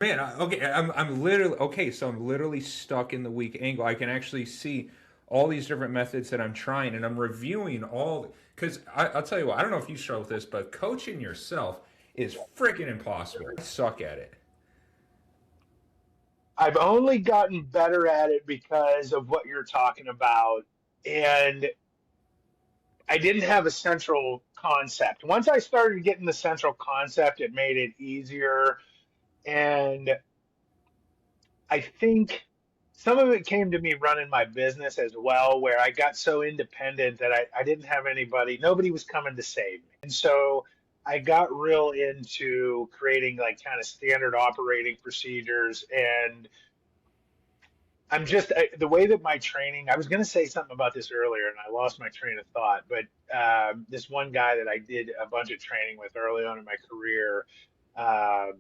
Man, okay, I'm literally okay. So I'm literally stuck in the weak angle. I can actually see all these different methods that I'm trying, and I'm reviewing all. Because I'll tell you what, I don't know if you struggle with this, but coaching yourself is freaking impossible. I suck at it. I've only gotten better at it because of what you're talking about. And I didn't have a central concept. Once I started getting the central concept, it made it easier. And I think some of it came to me running my business as well, where I got so independent that I didn't have anybody, nobody was coming to save me. And so I got real into creating like kind of standard operating procedures. And the way that my training, I was going to say something about this earlier and I lost my train of thought, but this one guy that I did a bunch of training with early on in my career, um,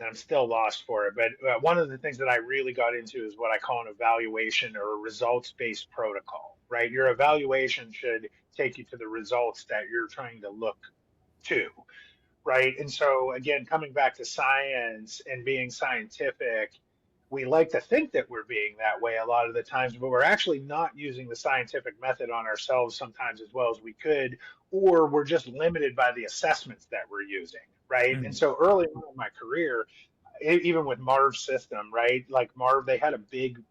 and I'm still lost for it, but one of the things that I really got into is what I call an evaluation or a results-based protocol, right? Your evaluation should take you to the results that you're trying to look to, right? And so, again, coming back to science and being scientific, we like to think that we're being that way a lot of the times, but we're actually not using the scientific method on ourselves sometimes as well as we could, or we're just limited by the assessments that we're using, right? And Mhm. so early on in my career, even with Marv's system, right? Like Marv, they had a big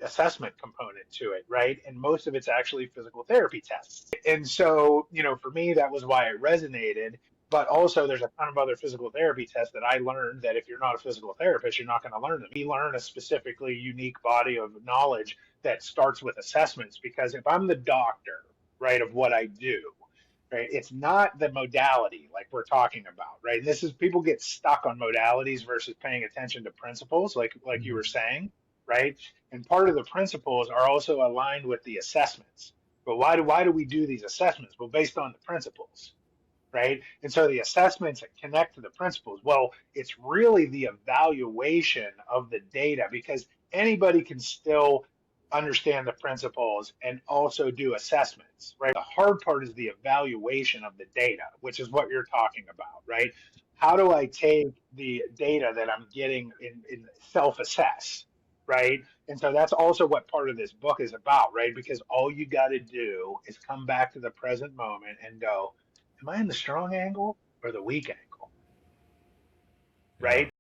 assessment component to it, right? And most of it's actually physical therapy tests. And so, for me, that was why it resonated. But also, there's a ton of other physical therapy tests that I learned that if you're not a physical therapist, you're not going to learn them. We learn a specifically unique body of knowledge that starts with assessments because if I'm the doctor, right, of what I do, right, it's not the modality like we're talking about, right? And this is people get stuck on modalities versus paying attention to principles, like you were Mhm. saying, right? And part of the principles are also aligned with the assessments. But why do we do these assessments? Well, based on the principles, right? And so the assessments connect to the principles. Well, it's really the evaluation of the data because anybody can still understand the principles and also do assessments, right? The hard part is the evaluation of the data, which is what you're talking about, right? How do I take the data that I'm getting in self assess, right? And so that's also what part of this book is about, right? Because all you got to do is come back to the present moment and go, am I in the strong angle or the weak angle? Yeah. Right?